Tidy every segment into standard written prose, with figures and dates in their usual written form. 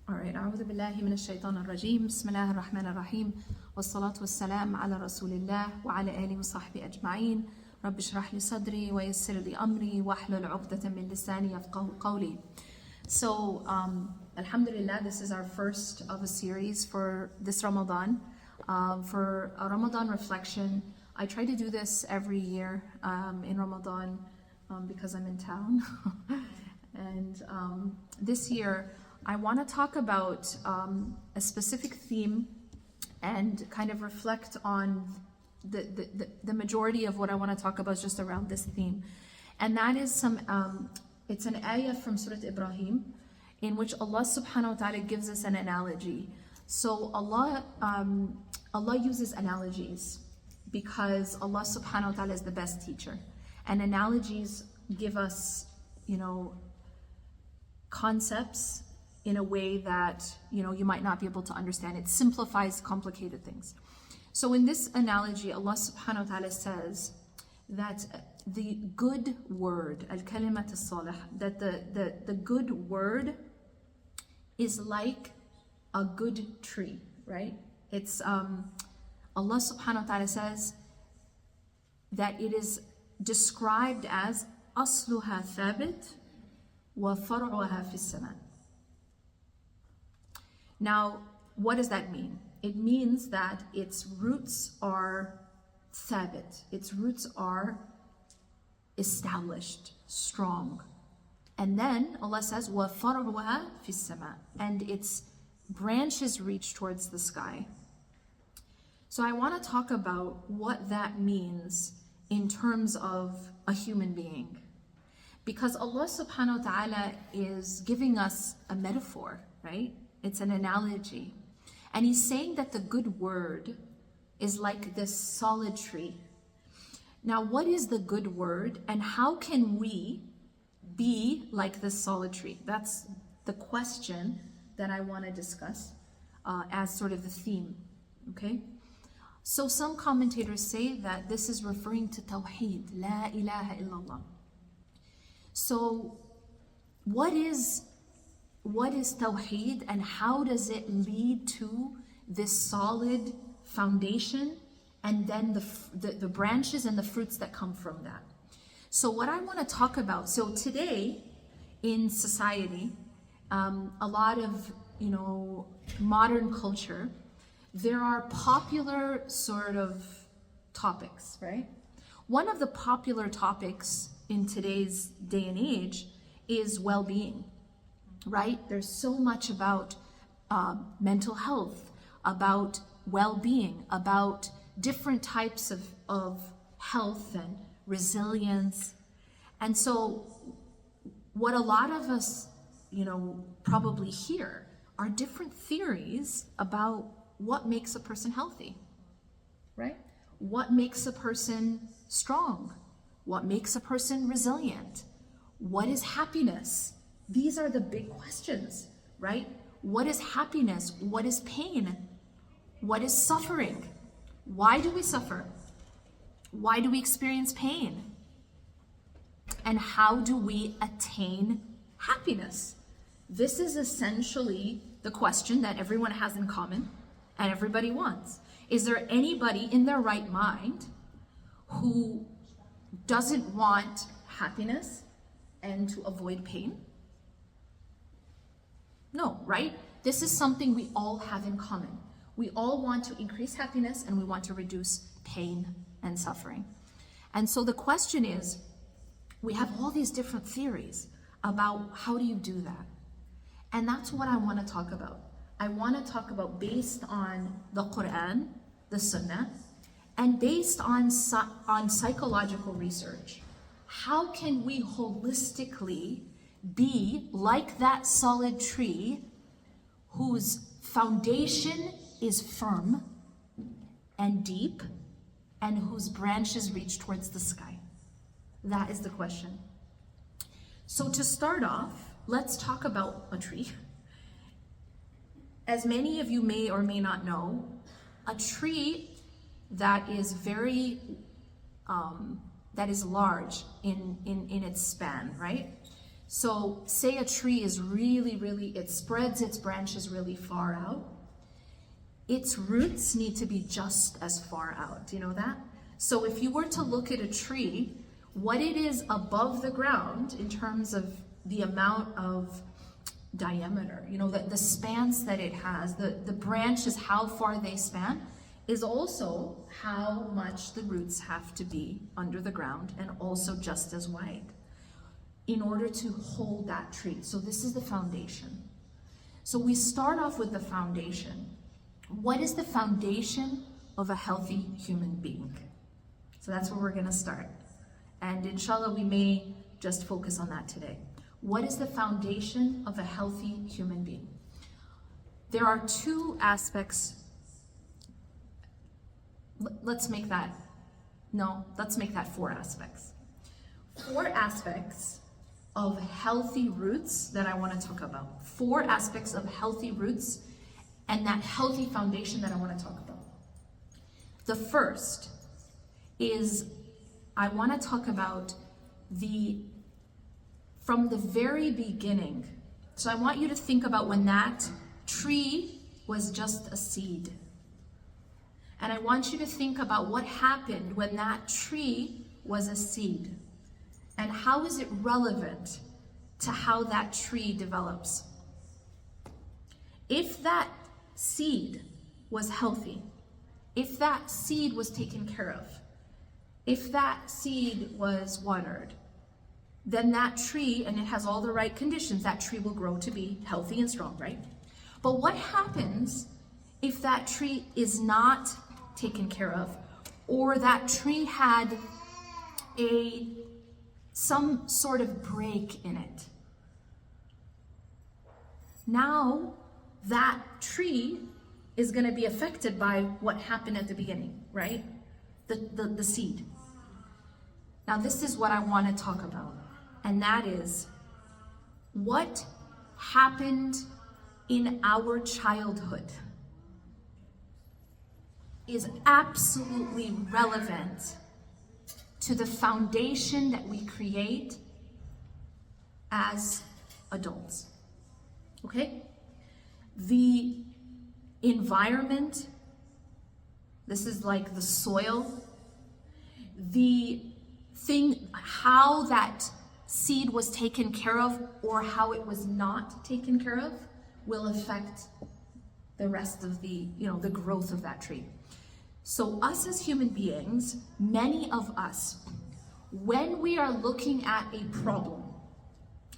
Alright, أعوذ بالله من الشيطان الرجيم. بسم الله الرحمن الرحيم. والصلاة والسلام على رسول الله وعلى آله وصحبه أجمعين. رب اشرح لي صدري ويسر لي أمري واحلل عقدة من لساني يفقهوا قولي. So, Alhamdulillah, this is our first of a series for this Ramadan. For a Ramadan reflection, I try to do this every year in Ramadan because I'm in town. And this year, I want to talk about a specific theme and kind of reflect on the majority of what I want to talk about is just around this theme. And that is it's an ayah from Surah Ibrahim in which Allah subhanahu wa ta'ala gives us an analogy. So Allah uses analogies because Allah subhanahu wa ta'ala is the best teacher. And analogies give us, concepts in a way that you might not be able to understand. It simplifies complicated things. So in this analogy, Allah subhanahu wa ta'ala says that the good word, al-kalimat as-salih, that the good word is like a good tree, right? It's Allah subhanahu wa ta'ala says that it is described as asluha thabit wa far'uha fi as-sama'. Now, what does that mean? It means that its roots are thabit. Its roots are established, strong. And then Allah says, وَفَرْعُهَا فِي السَّمَاءِ, and its branches reach towards the sky. So I want to talk about what that means in terms of a human being. Because Allah subhanahu wa ta'ala is giving us a metaphor, right? It's an analogy. And He's saying that the good word is like this solid tree. Now, what is the good word and how can we be like this solid tree? That's the question that I want to discuss as sort of the theme, okay? So some commentators say that this is referring to Tawheed, La ilaha illallah. So what is Tawheed and how does it lead to this solid foundation and then the branches and the fruits that come from that? So what I want to talk about, so today in society, a lot of, modern culture, there are popular sort of topics, right? One of the popular topics in today's day and age is well-being, right? There's so much about mental health, about well-being, about different types of health and resilience. And so what a lot of us, probably hear are different theories about what makes a person healthy, right? What makes a person strong? What makes a person resilient? What is happiness? These are the big questions, right? What is happiness? What is pain? What is suffering? Why do we suffer? Why do we experience pain? And how do we attain happiness? This is essentially the question that everyone has in common and everybody wants. Is there anybody in their right mind who doesn't want happiness and to avoid pain? No, right? This is something we all have in common. We all want to increase happiness and we want to reduce pain and suffering. And so the question is, we have all these different theories about how do you do that? And that's what I want to talk about. I want to talk about based on the Quran, the Sunnah, and based on psychological research. How can we holistically be like that solid tree whose foundation is firm and deep and whose branches reach towards the sky? That is the question. So to start off, let's talk about a tree. As many of you may or may not know, a tree that is very, that is large in its span, right? So say a tree is it spreads its branches really far out. Its roots need to be just as far out. Do you know that? So if you were to look at a tree, what it is above the ground in terms of the amount of diameter, the spans that it has, the branches, how far they span, is also how much the roots have to be under the ground and also just as wide in order to hold that tree. So this is the foundation. So we start off with the foundation. What is the foundation of a healthy human being? So that's where we're going to start. And inshallah, we may just focus on that today. What is the foundation of a healthy human being? There are two aspects. Let's make that 4 aspects. 4 aspects of healthy roots that I want to talk about. 4 aspects of healthy roots and that healthy foundation that I want to talk about. The first is I want to talk about from the very beginning. So I want you to think about when that tree was just a seed. And I want you to think about what happened when that tree was a seed. And how is it relevant to how that tree develops? If that seed was healthy, if that seed was taken care of, if that seed was watered, then that tree, and it has all the right conditions, that tree will grow to be healthy and strong, right? But what happens if that tree is not taken care of, or that tree had some sort of break in it? Now that tree is going to be affected by what happened at the beginning, right? The seed. Now this is what I want to talk about, and that is what happened in our childhood is absolutely relevant to the foundation that we create as adults. Okay? The environment, this is like the soil, the thing, how that seed was taken care of or how it was not taken care of will affect the rest of the growth of that tree. So us as human beings, many of us, when we are looking at a problem,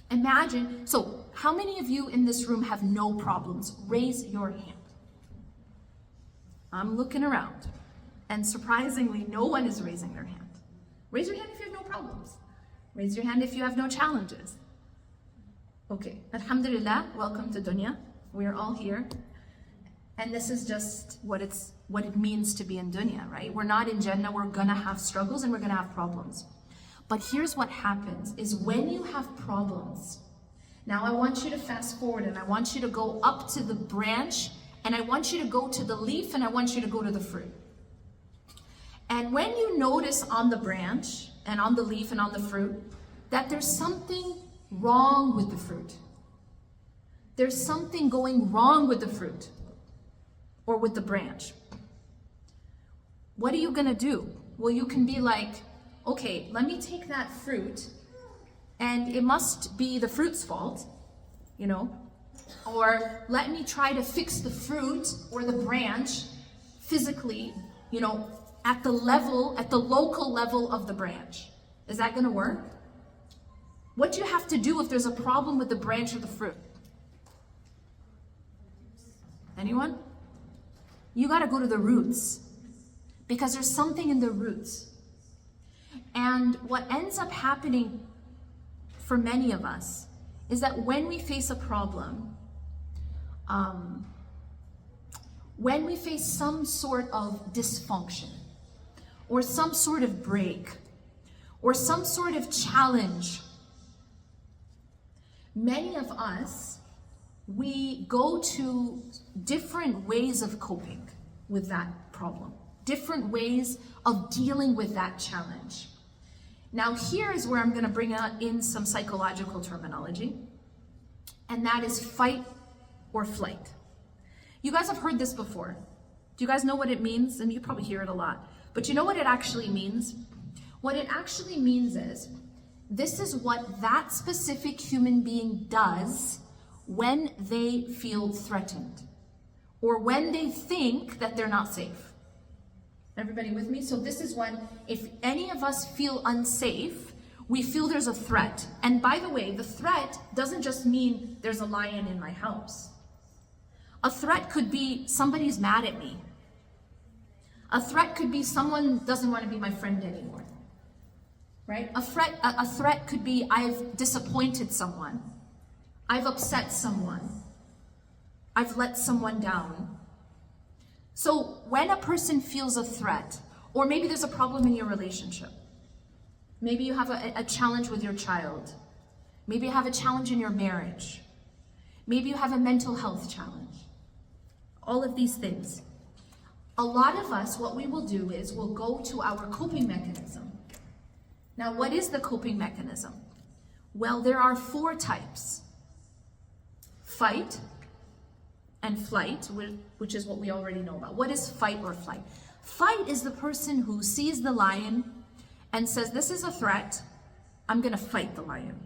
imagine, so how many of you in this room have no problems? Raise your hand. I'm looking around, and surprisingly, no one is raising their hand. Raise your hand if you have no problems. Raise your hand if you have no challenges. Okay, Alhamdulillah, welcome to Dunya. We are all here. And this is just what it means to be in dunya, right? We're not in Jannah, we're gonna have struggles and we're gonna have problems. But here's what happens, is when you have problems, now I want you to fast forward and I want you to go up to the branch and I want you to go to the leaf and I want you to go to the fruit. And when you notice on the branch and on the leaf and on the fruit that there's something wrong with the fruit, there's something going wrong with the fruit or with the branch, what are you gonna do? Well, you can be like, okay, let me take that fruit and it must be the fruit's fault, or let me try to fix the fruit or the branch physically, at the local level of the branch. Is that gonna work? What do you have to do if there's a problem with the branch or the fruit? Anyone? You gotta go to the roots, because there's something in the roots. And what ends up happening for many of us is that when we face a problem, when we face some sort of dysfunction, or some sort of break, or some sort of challenge, many of us, we go to different ways of coping with that problem, different ways of dealing with that challenge. Now here is where I'm going to bring in some psychological terminology, and that is fight or flight. You guys have heard this before. Do you guys know what it means? And you probably hear it a lot. But you know what it actually means? What it actually means is, this is what that specific human being does when they feel threatened or when they think that they're not safe. Everybody with me? So this is when, if any of us feel unsafe, we feel there's a threat. And by the way, the threat doesn't just mean there's a lion in my house. A threat could be somebody's mad at me. A threat could be someone doesn't want to be my friend anymore. Right? A threat could be I've disappointed someone. I've upset someone. I've let someone down. So when a person feels a threat, or maybe there's a problem in your relationship, maybe you have a challenge with your child, maybe you have a challenge in your marriage, maybe you have a mental health challenge, all of these things. A lot of us, what we will do is we'll go to our coping mechanism. Now, what is the coping mechanism? Well, there are 4 types. Fight and flight, which is what we already know about. What is fight or flight? Fight is the person who sees the lion and says, this is a threat, I'm gonna fight the lion.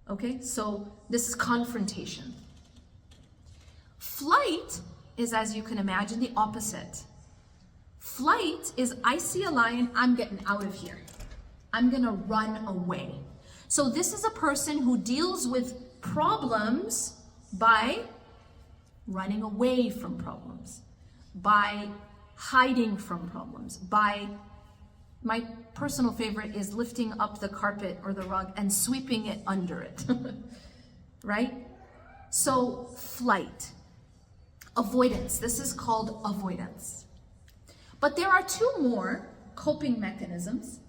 Okay, so this is confrontation. Flight is, as you can imagine, the opposite. Flight is, I see a lion, I'm getting out of here. I'm gonna run away. So this is a person who deals with problems by running away from problems, by hiding from problems, by, my personal favorite is lifting up the carpet or the rug and sweeping it under it, right? So flight, avoidance, this is called avoidance. But there are 2 more coping mechanisms,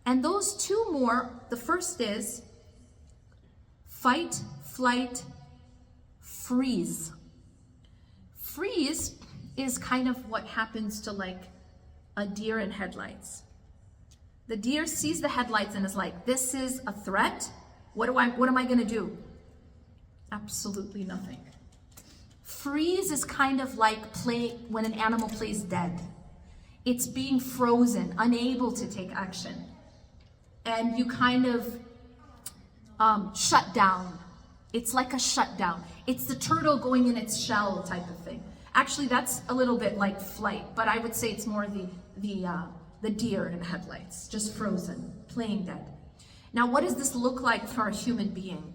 and those 2 more, the first is fight, flight, freeze. Freeze is kind of what happens to like a deer in headlights. The deer sees the headlights and is like, this is a threat. What am I gonna do? Absolutely nothing. Freeze is kind of like when an animal plays dead. It's being frozen, unable to take action. And you kind of shut down. It's like a shutdown. It's the turtle going in its shell type of thing. Actually, that's a little bit like flight, but I would say it's more the deer in headlights, just frozen, playing dead. Now, what does this look like for a human being?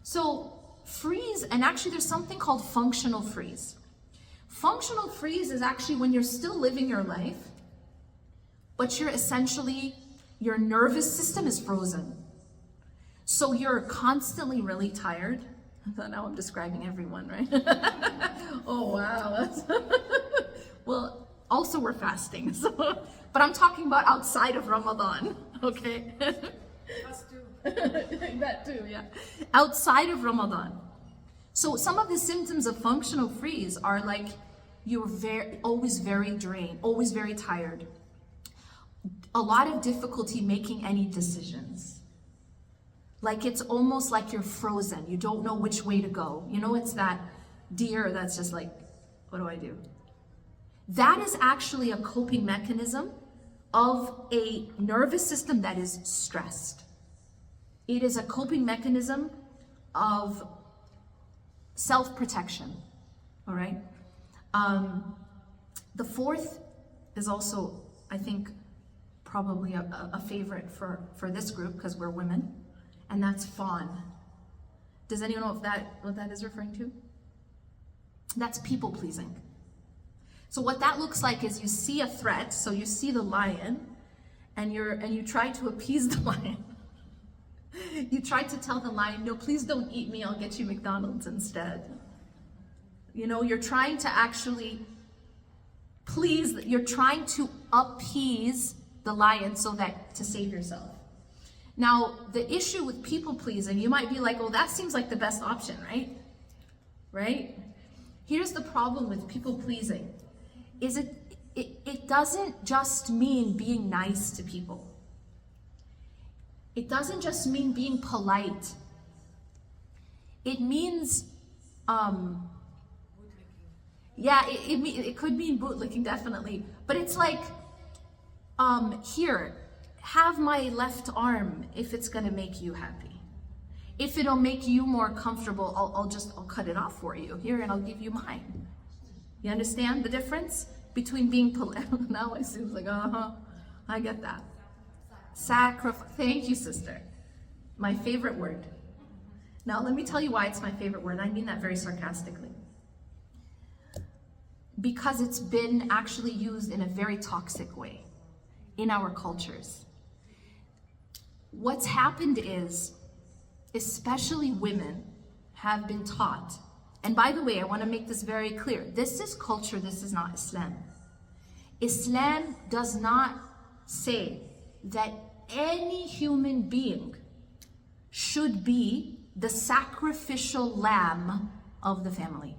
So freeze, and actually there's something called functional freeze. Functional freeze is actually when you're still living your life, but you're essentially, your nervous system is frozen. So you're constantly really tired. Now I'm describing everyone, right? Oh, wow. Well, also we're fasting, so, but I'm talking about outside of Ramadan, okay? Us too. That too, yeah. Outside of Ramadan. So some of the symptoms of functional freeze are like you're always very drained, always very tired. A lot of difficulty making any decisions. Like it's almost like you're frozen. You don't know which way to go. You know, it's that deer that's just like, what do I do? That is actually a coping mechanism of a nervous system that is stressed. It is a coping mechanism of self-protection, all right? The 4th is also, I think, probably a favorite for this group because we're women, and that's fawn. Does anyone know what that is referring to? That's people pleasing. So what that looks like is you see a threat, so you see the lion, and you try to appease the lion. You try to tell the lion, no, please don't eat me, I'll get you McDonald's instead. You know, you're trying to actually you're trying to appease the lion so that to save yourself. Now, the issue with people pleasing, you might be like, well, that seems like the best option, right? Right? Here's the problem with people pleasing. it doesn't just mean being nice to people. It doesn't just mean being polite. It means, it could mean bootlicking, definitely. But it's like, here, have my left arm if it's gonna make you happy. If it'll make you more comfortable, I'll cut it off for you. Here, and I'll give you mine. You understand the difference between being polite? Now it seems like, I get that. Sacrifice. Thank you, sister. My favorite word. Now, let me tell you why it's my favorite word. I mean that very sarcastically. Because it's been actually used in a very toxic way in our cultures. What's happened is, especially women have been taught, and by the way, I want to make this very clear. This is culture, this is not Islam. Islam does not say that any human being should be the sacrificial lamb of the family.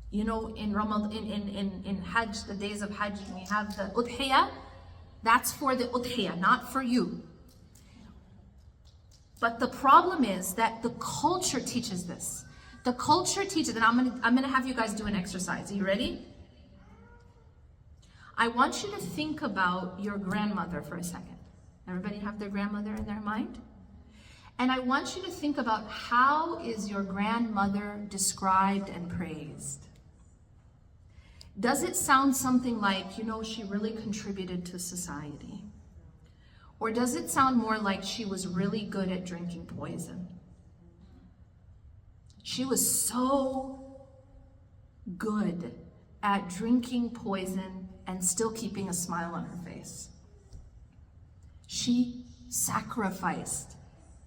You know, in Ramadan, in Hajj, the days of Hajj, we have the udhiyah. That's for the udhiyah, not for you. But the problem is that the culture teaches this. The culture teaches, and I'm gonna have you guys do an exercise. Are you ready? I want you to think about your grandmother for a second. Everybody have their grandmother in their mind? And I want you to think about, how is your grandmother described and praised? Does it sound something like, you know, she really contributed to society? Or does it sound more like she was really good at drinking poison? She was so good at drinking poison and still keeping a smile on her face. She sacrificed.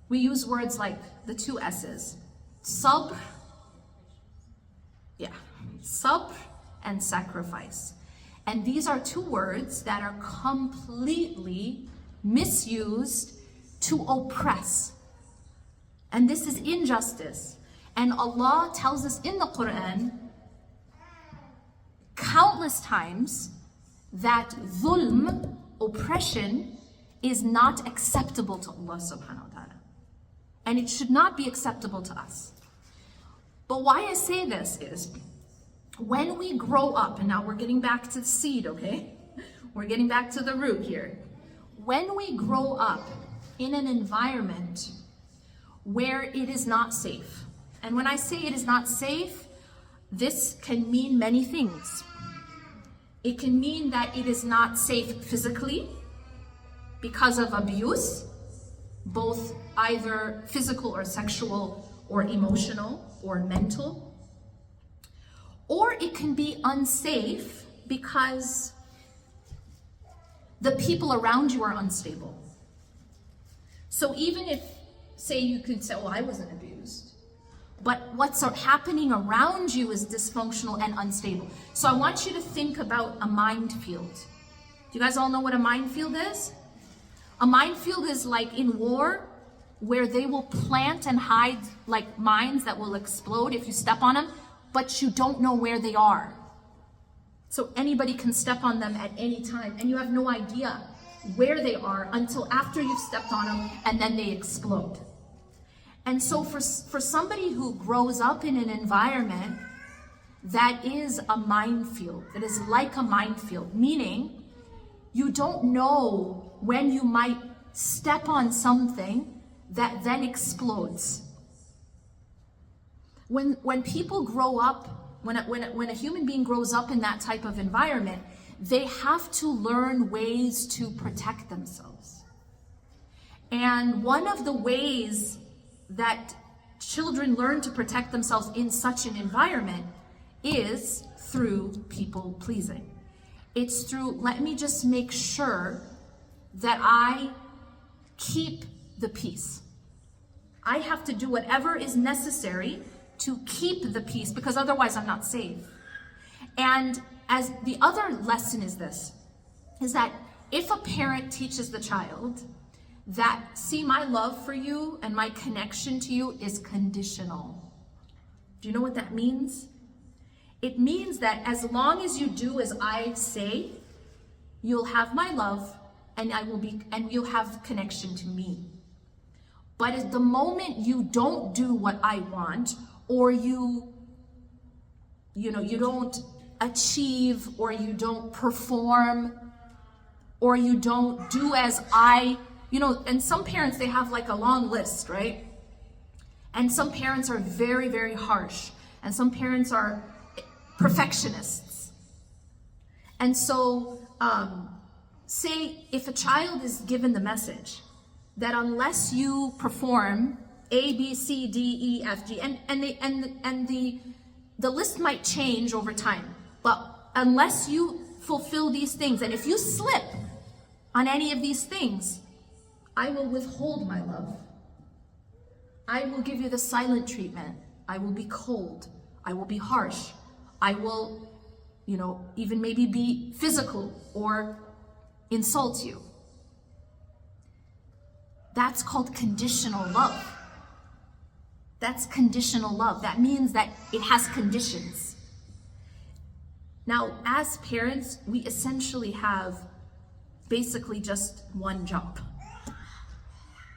We use words like the two S's. Sabr, sabr and sacrifice. And these are two words that are completely misused to oppress. And this is injustice. And Allah tells us in the Quran countless times that dhulm, oppression, is not acceptable to Allah subhanahu wa ta'ala. And it should not be acceptable to us. But why I say this is, when we grow up, and now we're getting back to the seed, okay? We're getting back to the root here. When we grow up in an environment where it is not safe, and when I say it is not safe, this can mean many things. It can mean that it is not safe physically because of abuse, both either physical or sexual or emotional or mental. Or it can be unsafe because the people around you are unstable. So even if, say, you could say, well, I wasn't abused, but what's happening around you is dysfunctional and unstable. So I want you to think about a minefield. Do you guys all know what a minefield is? A minefield is like in war, where they will plant and hide like mines that will explode if you step on them, but you don't know where they are. So anybody can step on them at any time, and you have no idea where they are until after you've stepped on them, and then they explode. And so for somebody who grows up in an environment that is a minefield, that is like a minefield, meaning you don't know when you might step on something that then explodes. When people grow up, when a human being grows up in that type of environment, they have to learn ways to protect themselves. And one of the ways that children learn to protect themselves in such an environment is through people pleasing. It's through, let me just make sure that I keep the peace. I have to do whatever is necessary to keep the peace, because otherwise I'm not safe. And as the other lesson is this, is that if a parent teaches the child that, see, my love for you and my connection to you is conditional. Do you know what that means? It means that as long as you do as I say, you'll have my love and you'll have connection to me. But at the moment you don't do what I want, or you don't achieve, or you don't perform, or you don't do as and some parents, they have like a long list, right? And some parents are very, very harsh, and some parents are perfectionists. And so, say if a child is given the message that unless you perform A, B, C, D, E, F, G, and the list might change over time, but unless you fulfill these things, and if you slip on any of these things, I will withhold my love. I will give you the silent treatment. I will be cold. I will be harsh. I will, even maybe be physical or insult you. That's called conditional love. That's conditional love. That means that it has conditions. Now, as parents, we essentially have basically just one job.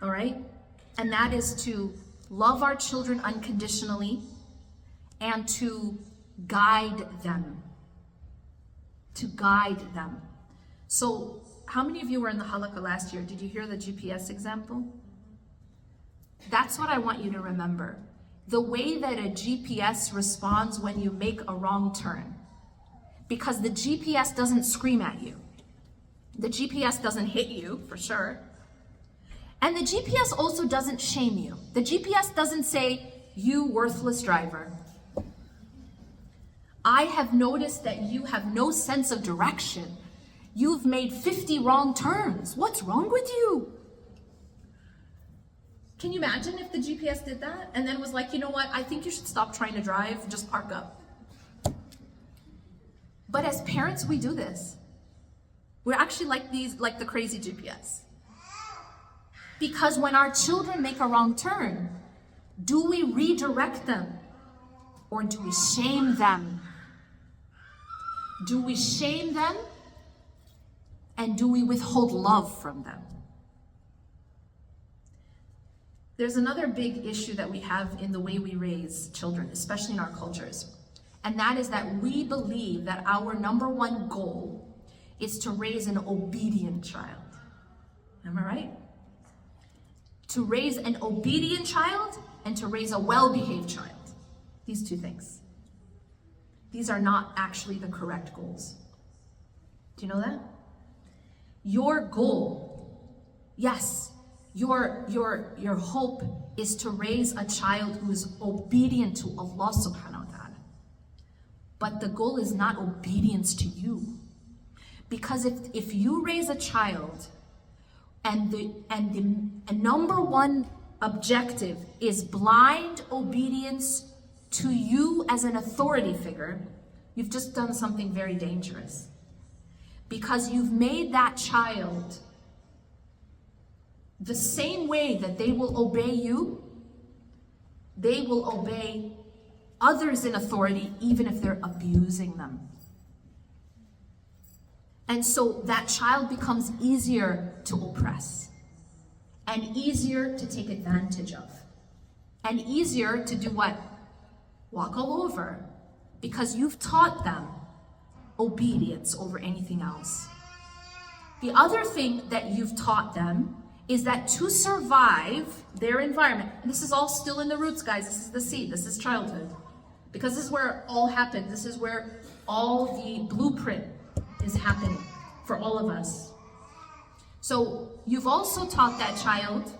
All right? And that is to love our children unconditionally and to guide them. To guide them. So, how many of you were in the halaqah last year? Did you hear the GPS example? That's what I want you to remember. The way that a GPS responds when you make a wrong turn. Because the GPS doesn't scream at you. The GPS doesn't hit you, for sure. And the GPS also doesn't shame you. The GPS doesn't say, you worthless driver. I have noticed that you have no sense of direction. You've made 50 wrong turns. What's wrong with you? Can you imagine if the GPS did that and then was like, you know what, I think you should stop trying to drive, just park up. But as parents, we do this. We're actually like the crazy GPS. Because when our children make a wrong turn, do we redirect them or do we shame them? Do we shame them and do we withhold love from them? There's another big issue that we have in the way we raise children, especially in our cultures. And that is that we believe that our number one goal is to raise an obedient child. Am I right? To raise an obedient child and to raise a well-behaved child. These two things. These are not actually the correct goals. Do you know that? Your goal, yes, your hope is to raise a child who is obedient to Allah subhanahu wa ta'ala. But the goal is not obedience to you. Because if you raise a child and the number one objective is blind obedience to you as an authority figure, you've just done something very dangerous. Because you've made that child the same way that they will obey you, they will obey others in authority even if they're abusing them. And so that child becomes easier to oppress and easier to take advantage of and easier to do what? Walk all over, because you've taught them obedience over anything else. The other thing that you've taught them is that to survive their environment, and this is all still in the roots, guys, this is the seed, this is childhood, because this is where it all happened, this is where all the blueprint is happening for all of us. So you've also taught that child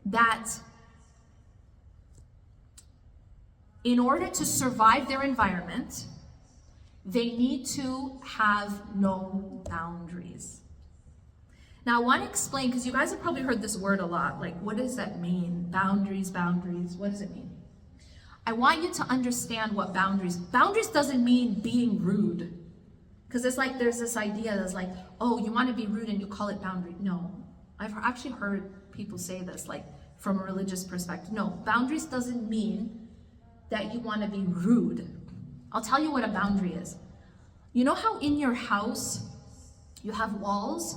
that in order to survive their environment, they need to have no boundaries. Now I want to explain, because you guys have probably heard this word a lot, like what does that mean? Boundaries, what does it mean? I want you to understand what boundaries doesn't mean being rude. Because it's like there's this idea that's like, oh, you want to be rude and you call it boundary. No, I've actually heard people say this, like from a religious perspective. No, boundaries doesn't mean that you want to be rude. I'll tell you what a boundary is. You know how in your house you have walls?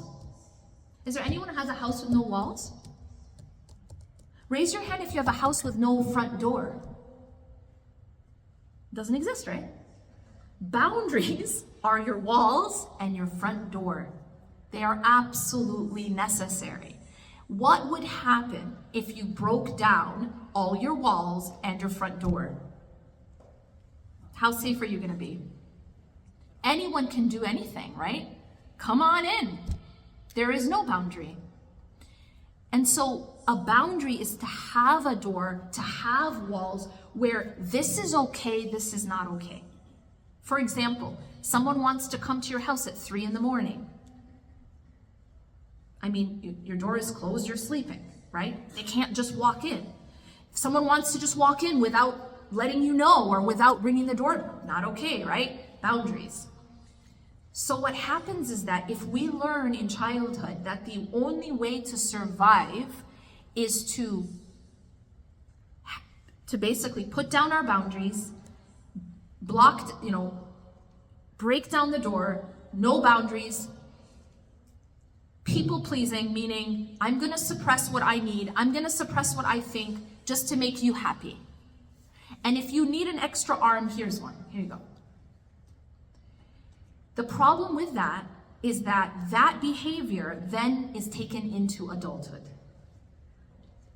Is there anyone who has a house with no walls? Raise your hand if you have a house with no front door. Doesn't exist, right? Boundaries are your walls and your front door. They are absolutely necessary. What would happen if you broke down all your walls and your front door? How safe are you going to be? Anyone can do anything, right? Come on in. There is no boundary. And so a boundary is to have a door, to have walls where this is okay, this is not okay. For example, someone wants to come to your house at 3 a.m. I mean, your door is closed, you're sleeping, right? They can't just walk in. If someone wants to just walk in without letting you know or without ringing the doorbell, not okay, right? Boundaries. So what happens is that if we learn in childhood that the only way to survive is to basically put down our boundaries, break down the door, no boundaries, people pleasing, meaning I'm going to suppress what I need, I'm going to suppress what I think just to make you happy. And if you need an extra arm, here's one. Here you go. The problem with that is that behavior then is taken into adulthood.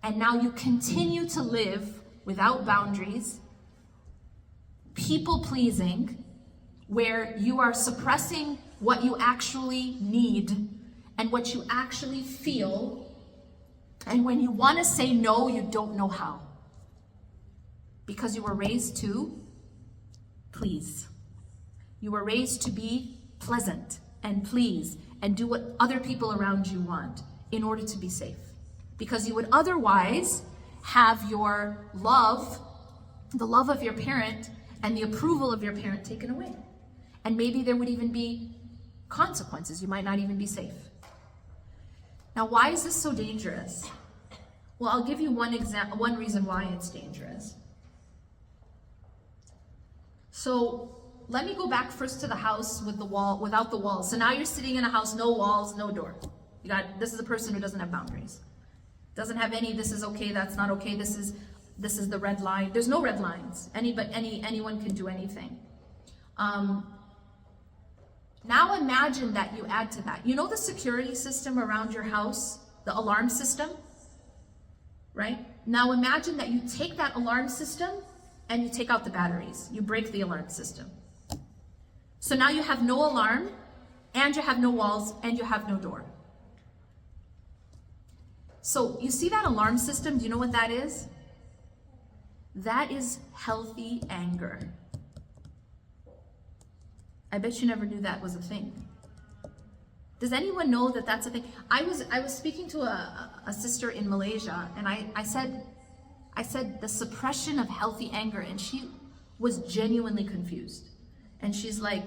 And now you continue to live without boundaries, people pleasing, where you are suppressing what you actually need and what you actually feel. And when you want to say no, you don't know how. Because you were raised to please. You were raised to be pleasant and please and do what other people around you want in order to be safe. Because you would otherwise have your love, the love of your parent and the approval of your parent taken away. And maybe there would even be consequences. You might not even be safe. Now, why is this so dangerous? Well, I'll give you one reason why it's dangerous. So let me go back first to the house with the wall, without the walls. So now you're sitting in a house, no walls, no door. This is a person who doesn't have boundaries. Doesn't have any, this is okay, that's not okay, this is the red line. There's no red lines. Anyone can do anything. Now imagine that you add to that. You know the security system around your house, the alarm system, right? Now imagine that you take that alarm system and you take out the batteries. You break the alarm system. So now you have no alarm, and you have no walls, and you have no door. So you see that alarm system? Do you know what that is? That is healthy anger. I bet you never knew that was a thing. Does anyone know that that's a thing? I was speaking to a sister in Malaysia, and I said the suppression of healthy anger, and she was genuinely confused. And she's like,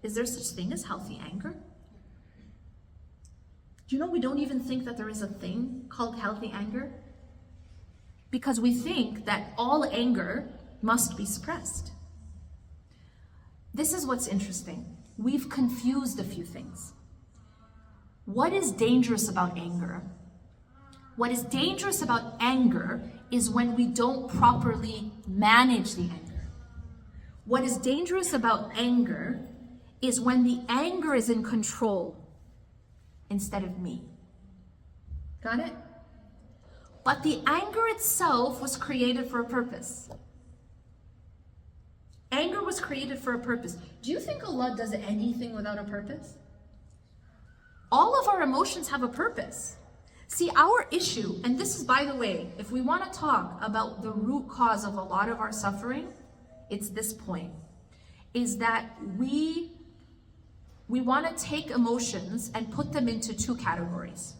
is there such thing as healthy anger? Do you know we don't even think that there is a thing called healthy anger? Because we think that all anger must be suppressed. This is what's interesting. We've confused a few things. What is dangerous about anger? What is dangerous about anger is when we don't properly manage the anger. What is dangerous about anger is when the anger is in control instead of me. Got it? But the anger itself was created for a purpose. Anger was created for a purpose. Do you think Allah does anything without a purpose? All of our emotions have a purpose. See, our issue, and this is, by the way, if we want to talk about the root cause of a lot of our suffering, it's this point, is that we want to take emotions and put them into two categories.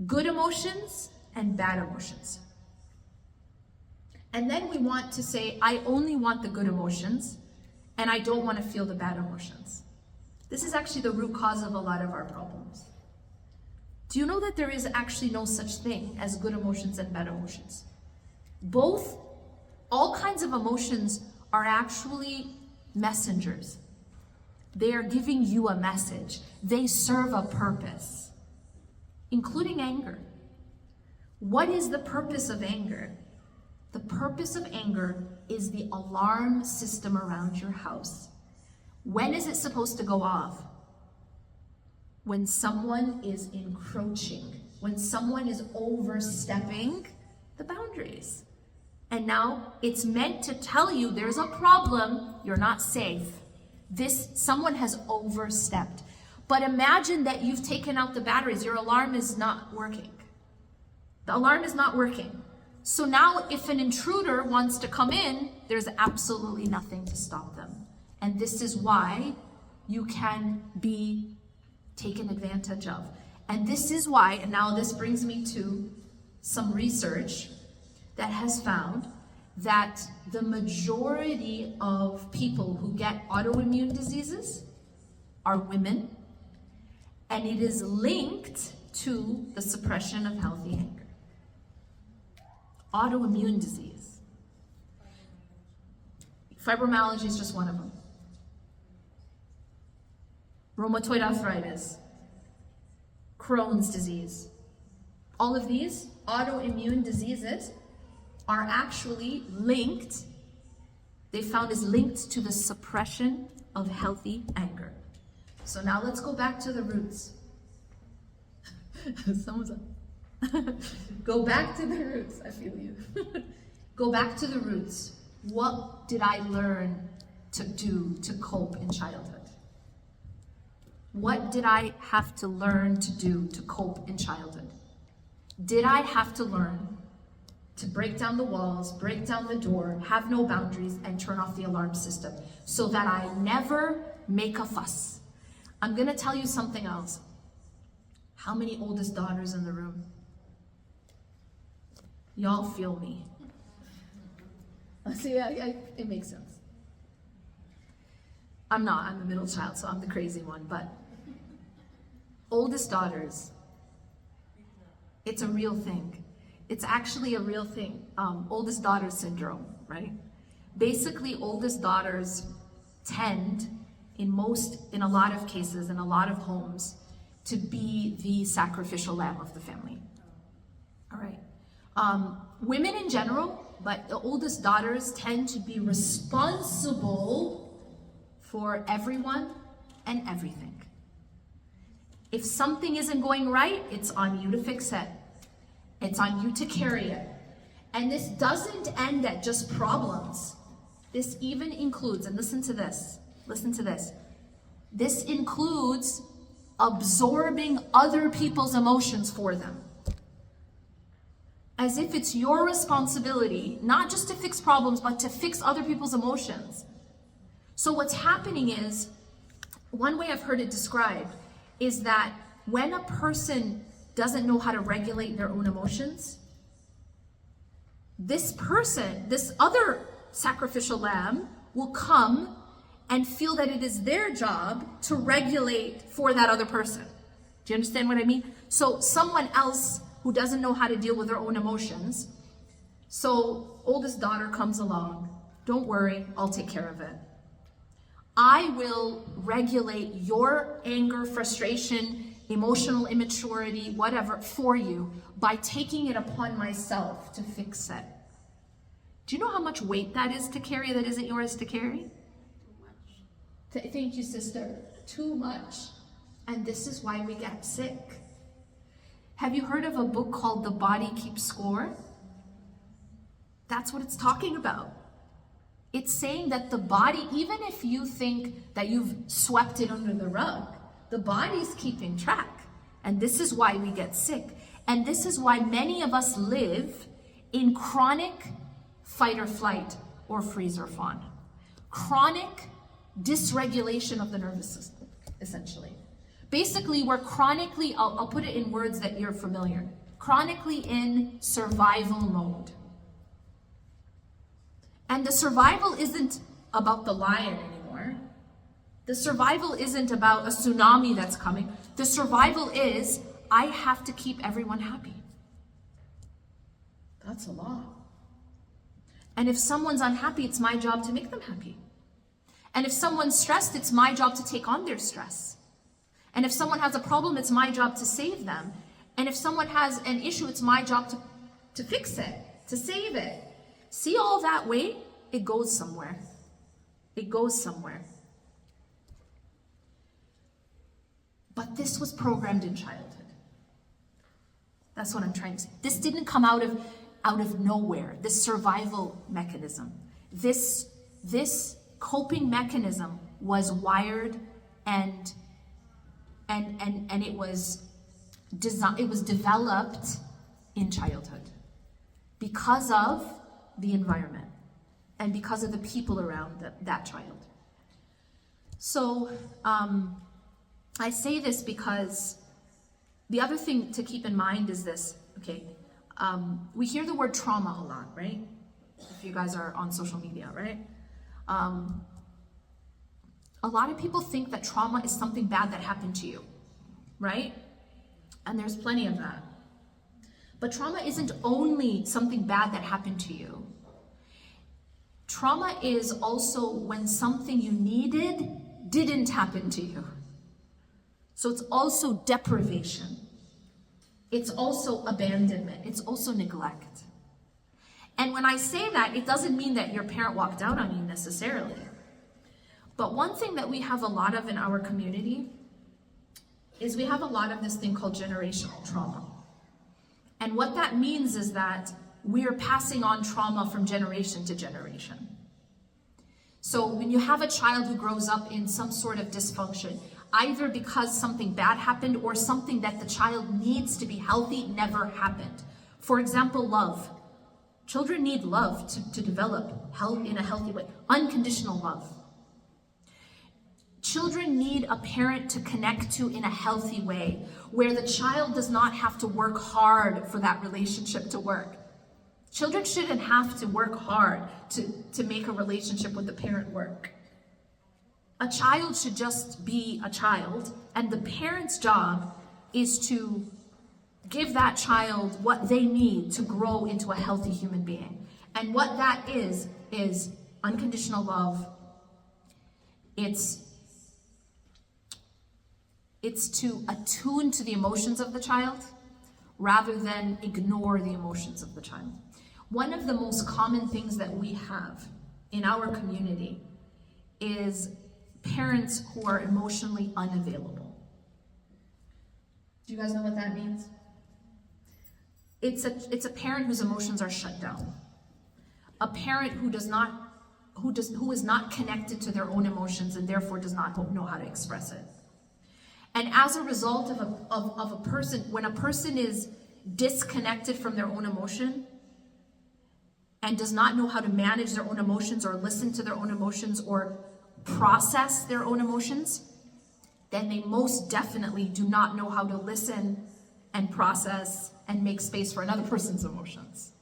Good emotions and bad emotions. And then we want to say, I only want the good emotions, and I don't want to feel the bad emotions. This is actually the root cause of a lot of our problems. Do you know that there is actually no such thing as good emotions and bad emotions? All kinds of emotions are actually messengers. They are giving you a message. They serve a purpose, including anger. What is the purpose of anger? The purpose of anger is the alarm system around your house. When is it supposed to go off? When someone is encroaching, when someone is overstepping the boundaries. And now it's meant to tell you there's a problem, you're not safe. Someone has overstepped. But imagine that you've taken out the batteries, your alarm is not working. The alarm is not working. So now if an intruder wants to come in, there's absolutely nothing to stop them. And this is why you can be taken advantage of. And this is why, and now this brings me to some research that has found that the majority of people who get autoimmune diseases are women, and it is linked to the suppression of healthy anger. Autoimmune disease. Fibromyalgia is just one of them. Rheumatoid arthritis, Crohn's disease. All of these autoimmune diseases are actually linked, they found is linked to the suppression of healthy anger. So now let's go back to the roots. Someone's up. Go back to the roots, I feel you. Go back to the roots. What did I learn to do to cope in childhood? What did I have to learn to do to cope in childhood? Did I have to learn to break down the walls, break down the door, have no boundaries, and turn off the alarm system so that I never make a fuss? I'm gonna tell you something else. How many oldest daughters in the room? Y'all feel me. See, it makes sense. I'm the middle child, so I'm the crazy one, but oldest daughters, it's a real thing. It's actually a real thing. Oldest daughter syndrome, right? Basically, oldest daughters tend, in a lot of cases, in a lot of homes, to be the sacrificial lamb of the family. All right. Women in general, but the oldest daughters tend to be responsible for everyone and everything. If something isn't going right, it's on you to fix it. It's on you to carry it. And this doesn't end at just problems. This even includes, and listen to this, this includes absorbing other people's emotions for them. As if it's your responsibility, not just to fix problems, but to fix other people's emotions. So what's happening is, one way I've heard it described is that when a person doesn't know how to regulate their own emotions, this person, this other sacrificial lamb, will come and feel that it is their job to regulate for that other person. Do you understand what I mean? So someone else who doesn't know how to deal with their own emotions, so oldest daughter comes along, don't worry, I'll take care of it. I will regulate your anger, frustration, emotional immaturity, whatever, for you by taking it upon myself to fix it. Do you know how much weight that is to carry that isn't yours to carry? Too much. Thank you, sister. Too much. And this is why we get sick. Have you heard of a book called The Body Keeps Score? That's what it's talking about. It's saying that the body, even if you think that you've swept it under the rug, the body's keeping track. And this is why we get sick. And this is why many of us live in chronic fight or flight or freeze or fawn. Chronic dysregulation of the nervous system, essentially. Basically, we're chronically, I'll put it in words that you're familiar, chronically in survival mode. And the survival isn't about the lion anymore. The survival isn't about a tsunami that's coming. The survival is, I have to keep everyone happy. That's a lot. And if someone's unhappy, it's my job to make them happy. And if someone's stressed, it's my job to take on their stress. And if someone has a problem, it's my job to save them. And if someone has an issue, it's my job to fix it, to save it. See all that weight? It goes somewhere. It goes somewhere. But this was programmed in childhood. That's what I'm trying to say. This didn't come out of nowhere. This survival mechanism. This coping mechanism was wired and it was developed in childhood because of the environment and because of the people around that child. So I say this because the other thing to keep in mind is this, okay? We hear the word trauma a lot, right? If you guys are on social media, right? A lot of people think that trauma is something bad that happened to you, right? And there's plenty of that. But trauma isn't only something bad that happened to you. Trauma is also when something you needed didn't happen to you. So it's also deprivation. It's also abandonment. It's also neglect. And when I say that, it doesn't mean that your parent walked out on you necessarily. But one thing that we have a lot of in our community is we have a lot of this thing called generational trauma. And what that means is that we are passing on trauma from generation to generation. So when you have a child who grows up in some sort of dysfunction, either because something bad happened or something that the child needs to be healthy never happened. For example, love. Children need love to develop in a healthy way. Unconditional love. Children need a parent to connect to in a healthy way, where the child does not have to work hard for that relationship to work. Children shouldn't have to work hard to make a relationship with the parent work. A child should just be a child, and the parent's job is to give that child what they need to grow into a healthy human being. And what that is unconditional love. It's to attune to the emotions of the child rather than ignore the emotions of the child. One of the most common things that we have in our community is parents who are emotionally unavailable. Do you guys know what that means? It's a parent whose emotions are shut down. A parent who is not connected to their own emotions and therefore does not know how to express it. And as a result of a person, when a person is disconnected from their own emotion and does not know how to manage their own emotions or listen to their own emotions or process their own emotions, then they most definitely do not know how to listen and process and make space for another person's emotions.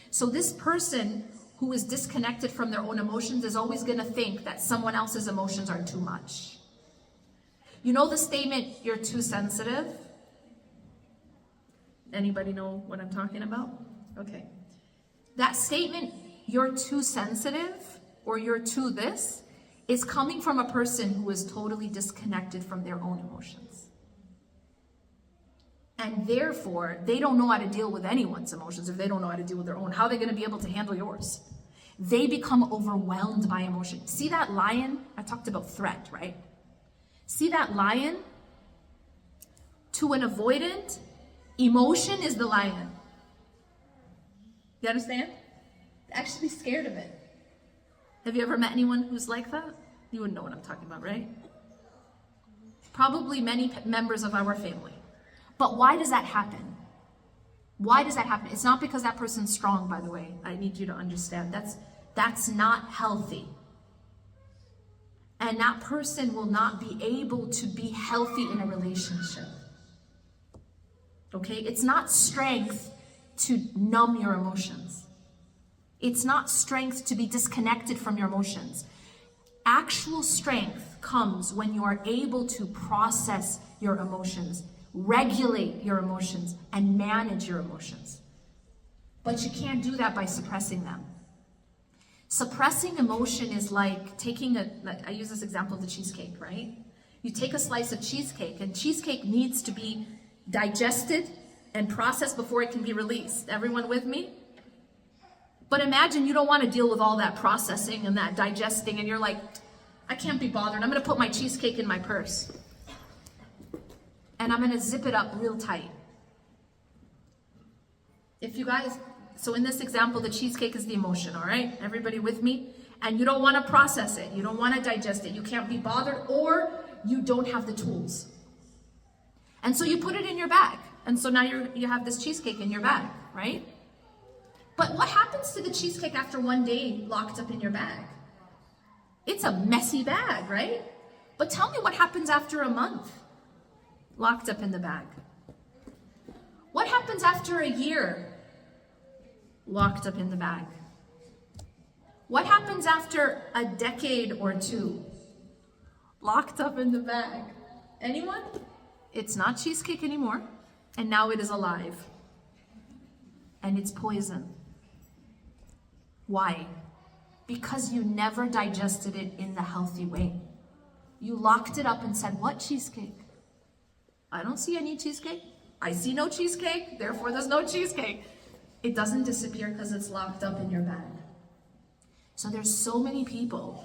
So this person who is disconnected from their own emotions is always going to think that someone else's emotions are too much. You know the statement, "You're too sensitive"? Anybody know what I'm talking about? Okay. That statement, "You're too sensitive" or "you're too this," is coming from a person who is totally disconnected from their own emotions. And therefore, they don't know how to deal with anyone's emotions. If they don't know how to deal with their own, how are they going to be able to handle yours? They become overwhelmed by emotion. See that lion? I talked about threat, right? See that lion? To an avoidant, emotion is the lion. You understand? They're actually scared of it. Have you ever met anyone who's like that? You wouldn't know what I'm talking about, right? Probably many members of our family. But why does that happen? Why does that happen? It's not because that person's strong, by the way. I need you to understand. That's not healthy. And that person will not be able to be healthy in a relationship. Okay? It's not strength to numb your emotions. It's not strength to be disconnected from your emotions. Actual strength comes when you are able to process your emotions, regulate your emotions, and manage your emotions. But you can't do that by suppressing them. Suppressing emotion is like taking I use this example of the cheesecake, right? You take a slice of cheesecake, and cheesecake needs to be digested and processed before it can be released. Everyone with me? But imagine you don't want to deal with all that processing and that digesting, and you're like, I can't be bothered. I'm going to put my cheesecake in my purse. And I'm going to zip it up real tight. So in this example, the cheesecake is the emotion, all right? Everybody with me? And you don't want to process it. You don't want to digest it. You can't be bothered, or you don't have the tools. And so you put it in your bag. And so now you have this cheesecake in your bag, right? But what happens to the cheesecake after one day locked up in your bag? It's a messy bag, right? But tell me what happens after a month locked up in the bag. What happens after a year locked up in the bag? What happens after a decade or two locked up in the bag? Anyone? It's not cheesecake anymore, and now it is alive. And it's poison. Why? Because you never digested it in the healthy way. You locked it up and said, what cheesecake? I don't see any cheesecake. I see no cheesecake, therefore there's no cheesecake. It doesn't disappear because it's locked up in your bag. So there's so many people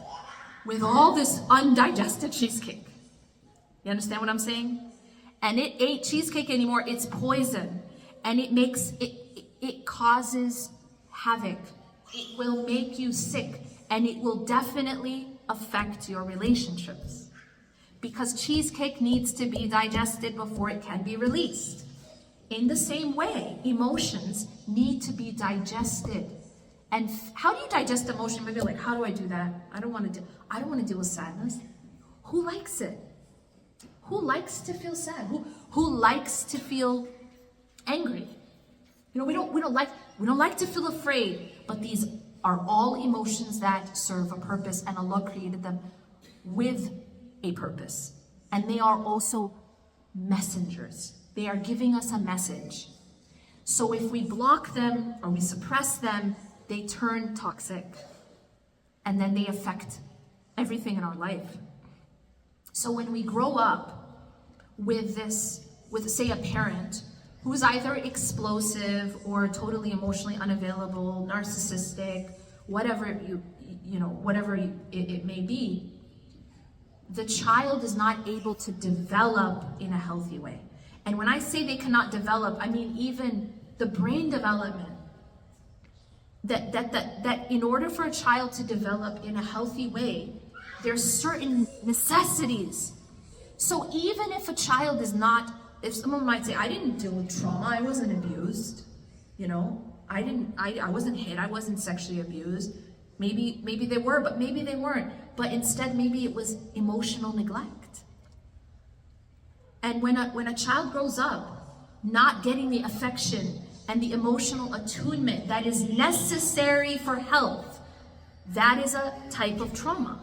with all this undigested cheesecake. You understand what I'm saying? And it ain't cheesecake anymore, it's poison. And it causes havoc. It will make you sick, and it will definitely affect your relationships. Because cheesecake needs to be digested before it can be released. In the same way, emotions need to be digested. And how do you digest emotion? Maybe like, how do I do that? I don't want to deal with sadness. Who likes it? Who likes to feel sad? Who likes to feel angry? You know, we don't like to feel afraid, but these are all emotions that serve a purpose, and Allah created them with a purpose. And they are also messengers. They are giving us a message. So if we block them or we suppress them, they turn toxic, and then they affect everything in our life. So when we grow up with say a parent who is either explosive or totally emotionally unavailable, narcissistic, whatever it may be, the child is not able to develop in a healthy way. And when I say they cannot develop, I mean even the brain development. That in order for a child to develop in a healthy way, there's certain necessities. So even if a child is not, if someone might say, I didn't deal with trauma, I wasn't abused, I wasn't hit, I wasn't sexually abused. Maybe they were, but maybe they weren't. But instead, maybe it was emotional neglect. And when a child grows up not getting the affection and the emotional attunement that is necessary for health, that is a type of trauma.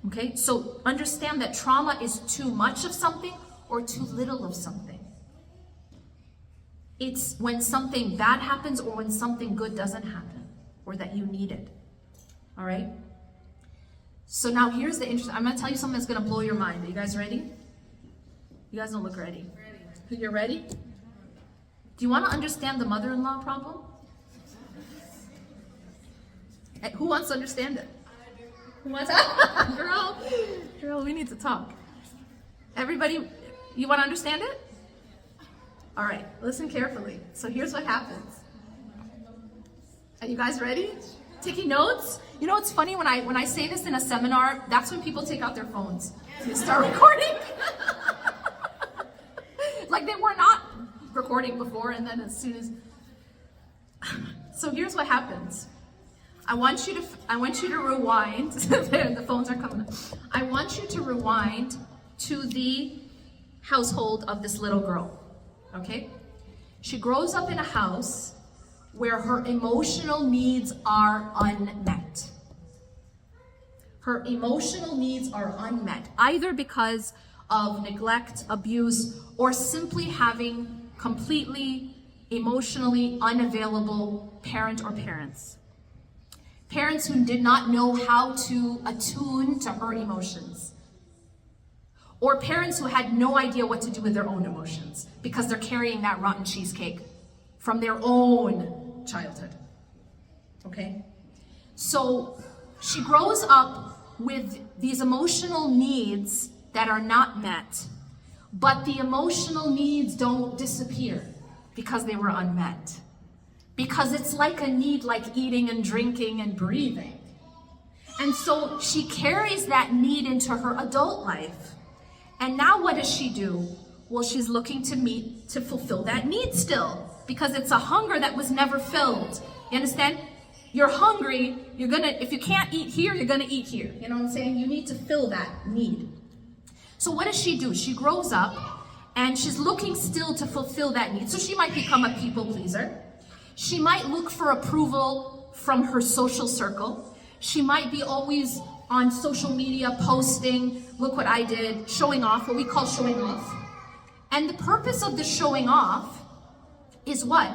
Okay, so understand that trauma is too much of something or too little of something. It's when something bad happens or when something good doesn't happen, or that you need it. All right? So now here's the interesting, I'm going to tell you something that's going to blow your mind. Are you guys ready? You guys don't look ready. You're ready? Do you want to understand the mother-in-law problem? Who wants to understand it? Who wants to? Girl, we need to talk. Everybody, you want to understand it? All right, listen carefully. So here's what happens. Are you guys ready? Taking notes? You know what's funny? When I say this in a seminar, that's when people take out their phones to start recording. Like they were not recording before, and then as soon as... So here's what happens. I want you to rewind. The phones are coming up. I want you to rewind to the household of this little girl. Okay? She grows up in a house where her emotional needs are unmet. Her emotional needs are unmet, either because of neglect, abuse, or simply having completely emotionally unavailable parent or parents. Parents who did not know how to attune to her emotions. Or parents who had no idea what to do with their own emotions because they're carrying that rotten cheesecake from their own childhood. Okay? So she grows up with these emotional needs that are not met, but the emotional needs don't disappear because they were unmet. Because it's like a need like eating and drinking and breathing. And so she carries that need into her adult life. And now what does she do? Well, she's looking to fulfill that need still, because it's a hunger that was never filled. You understand? You're hungry, if you can't eat here, you're gonna eat here. You know what I'm saying? You need to fill that need. So what does she do? She grows up and she's looking still to fulfill that need. So she might become a people pleaser. She might look for approval from her social circle. She might be always on social media posting, look what I did, showing off, what we call showing off. And the purpose of the showing off is what?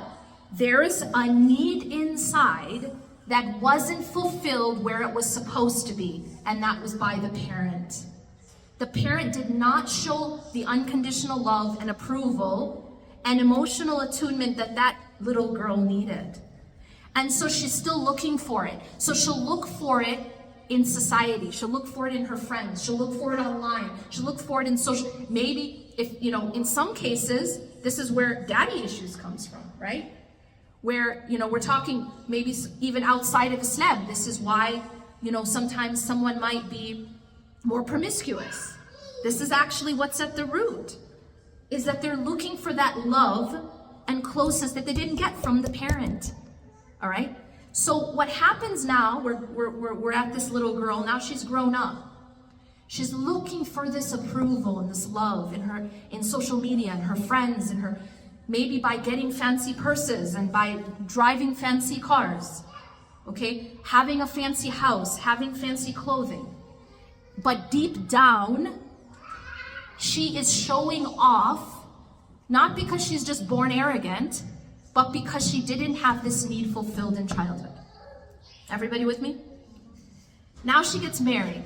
There is a need inside that wasn't fulfilled where it was supposed to be, and that was by the parent. The parent did not show the unconditional love and approval and emotional attunement that little girl needed. And so she's still looking for it. So she'll look for it in society. She'll look for it in her friends. She'll look for it online. She'll look for it in social, maybe if, in some cases, this is where daddy issues comes from, right? Where, we're talking maybe even outside of Islam. This is why, sometimes someone might be more promiscuous. This is actually what's at the root, is that they're looking for that love and closeness that they didn't get from the parent. All right? So what happens now, we're at this little girl, now she's grown up. She's looking for this approval and this love in social media and her friends and maybe by getting fancy purses and by driving fancy cars, okay? Having a fancy house, having fancy clothing. But deep down, she is showing off, not because she's just born arrogant, but because she didn't have this need fulfilled in childhood. Everybody with me? Now she gets married.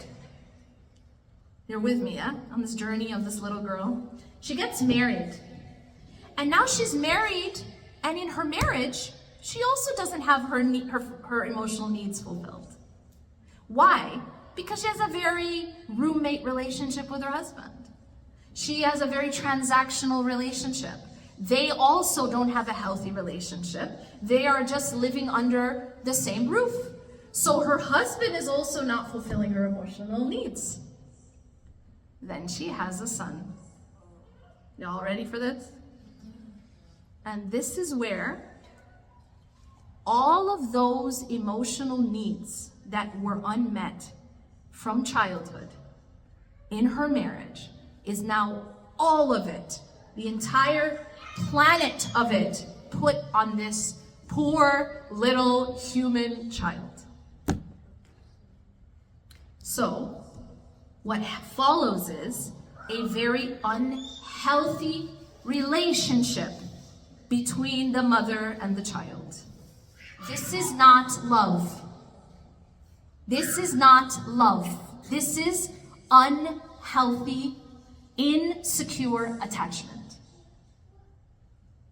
You're with me, yeah? On this journey of this little girl. She gets married. And now she's married, and in her marriage, she also doesn't have her emotional needs fulfilled. Why? Because she has a very roommate relationship with her husband. She has a very transactional relationship. They also don't have a healthy relationship. They are just living under the same roof. So her husband is also not fulfilling her emotional needs. Then she has a son. Y'all ready for this? And this is where all of those emotional needs that were unmet from childhood in her marriage is now all of it, the entire planet of it, put on this poor little human child. So what follows is a very unhealthy relationship between the mother and the child. This is not love. This is not love. This is unhealthy, insecure attachment.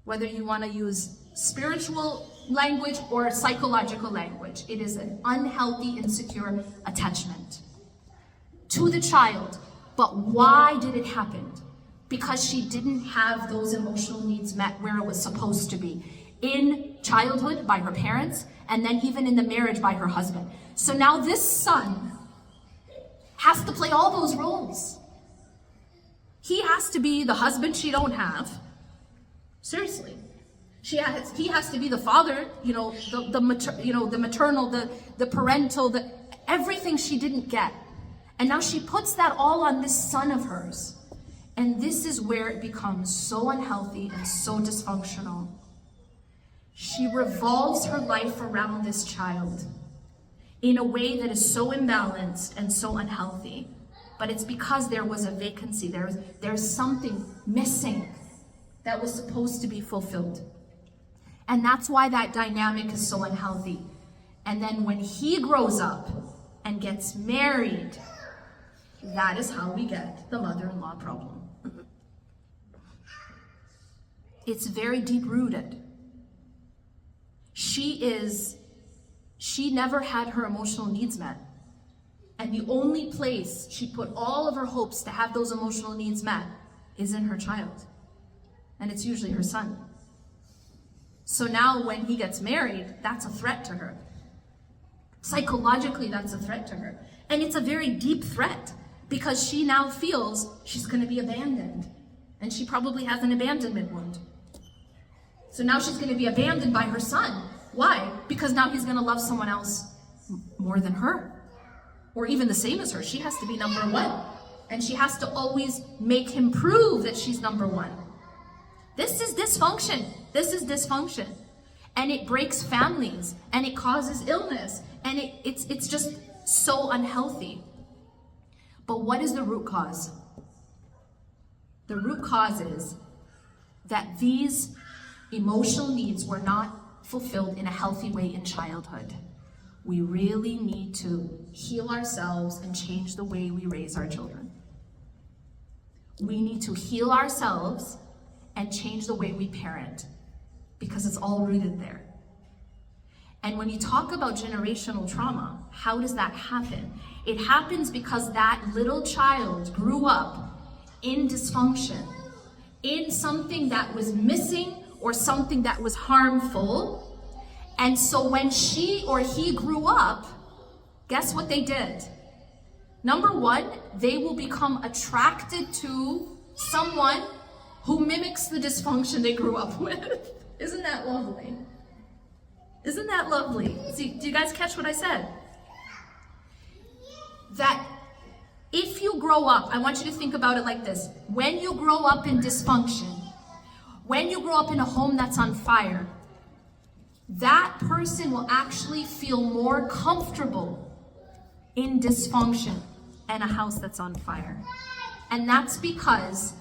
Whether you want to use spiritual language or psychological language, it is an unhealthy, insecure attachment to the child. But why did it happen? Because she didn't have those emotional needs met where it was supposed to be. In childhood by her parents, and then even in the marriage by her husband. So now this son has to play all those roles. He has to be the husband she don't have. Seriously. He has to be the father, the maternal, the parental, everything she didn't get. And now she puts that all on this son of hers. And this is where it becomes so unhealthy and so dysfunctional. She revolves her life around this child in a way that is so imbalanced and so unhealthy. But it's because there was a vacancy. There's something missing that was supposed to be fulfilled. And that's why that dynamic is so unhealthy. And then when he grows up and gets married, that is how we get the mother-in-law problem. It's very deep-rooted. She never had her emotional needs met. And the only place she put all of her hopes to have those emotional needs met is in her child. And it's usually her son. So now when he gets married, that's a threat to her. Psychologically, that's a threat to her. And it's a very deep threat because she now feels she's going to be abandoned. And she probably has an abandonment wound. So now she's going to be abandoned by her son. Why? Because now he's going to love someone else more than her. Or even the same as her. She has to be number one. And she has to always make him prove that she's number one. This is dysfunction. This is dysfunction. And it breaks families. And it causes illness. And it's just so unhealthy. But what is the root cause? The root cause is that these emotional needs were not fulfilled in a healthy way in childhood. We really need to heal ourselves and change the way we raise our children. We need to heal ourselves and change the way we parent because it's all rooted there. And when you talk about generational trauma, how does that happen? It happens because that little child grew up in dysfunction, in something that was missing or something that was harmful. And so when she or he grew up, guess what they did? Number one, they will become attracted to someone who mimics the dysfunction they grew up with. Isn't that lovely? Isn't that lovely? See, do you guys catch what I said? That if you grow up, I want you to think about it like this. When you grow up in dysfunction, when you grow up in a home that's on fire, that person will actually feel more comfortable in dysfunction and a house that's on fire. And that's because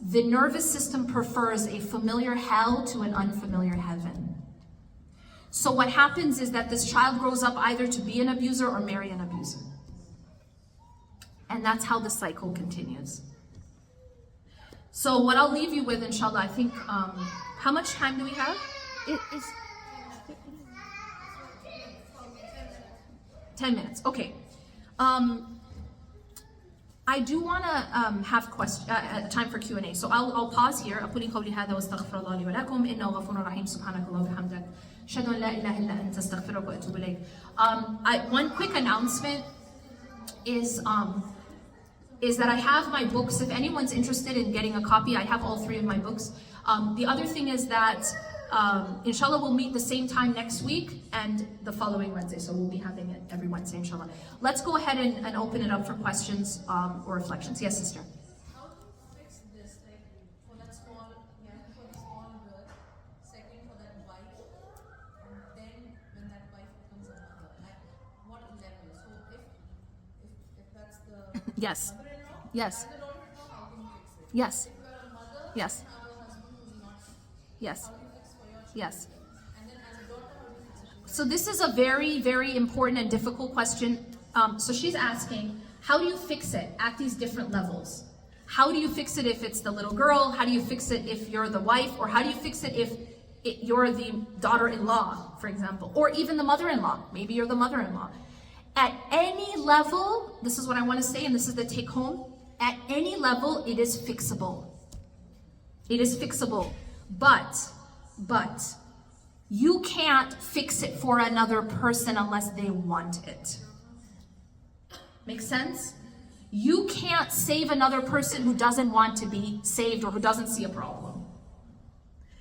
the nervous system prefers a familiar hell to an unfamiliar heaven. So what happens is that this child grows up either to be an abuser or marry an abuser. And that's how the cycle continues. So what I'll leave you with, inshallah, I think, how much time do we have? It is 10 minutes, okay. I do want to have time for Q&A. So I'll pause here. أقول قولي هذا واستغفر الله لي ولكم إنه غفور رحيم سبحانك اللهم وبحمدك أشهد أن لا إله إلا أنت أستغفرك وأتوب إليك. One quick announcement is that I have my books. If anyone's interested in getting a copy, I have all 3 of my books. The other thing is that inshallah we'll meet the same time next week and the following Wednesday. So we'll be having it every Wednesday, inshallah. Let's go ahead and open it up for questions or reflections. Yes, sister. How to fix this, like for that small girl, second for that wife, and then when that wife becomes a mother, like what level? So if that's the Yes. mother-in-law, Yes. as a daughter-in-law, how can you fix it? Yes. If you're a mother Yes. and have a husband who's not, Yes. how do you fix for your children? Yes. And then as a daughter, how do you fix it? So this is a very, very important and difficult question. So she's asking, how do you fix it at these different levels? How do you fix it if it's the little girl? How do you fix it if you're the wife? Or how do you fix it if you're the daughter-in-law, for example? Or even the mother-in-law. Maybe you're the mother-in-law. At any level, this is what I want to say, and this is the take home. At any level, it is fixable. It is fixable. But, you can't fix it for another person unless they want it. Make sense? You can't save another person who doesn't want to be saved or who doesn't see a problem.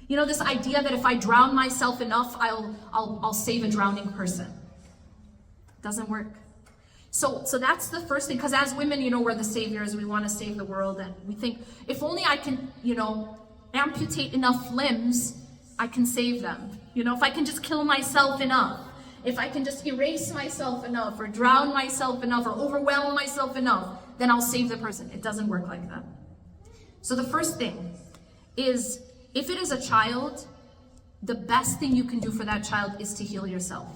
You know, this idea that if I drown myself enough, I'll save a drowning person. Doesn't work. So that's the first thing, because as women, you know, we're the saviors, we want to save the world, and we think, if only I can, you know, amputate enough limbs, I can save them. You know, if I can just kill myself enough, if I can just erase myself enough, or drown myself enough, or overwhelm myself enough, then I'll save the person. It doesn't work like that. So the first thing is, if it is a child, the best thing you can do for that child is to heal yourself.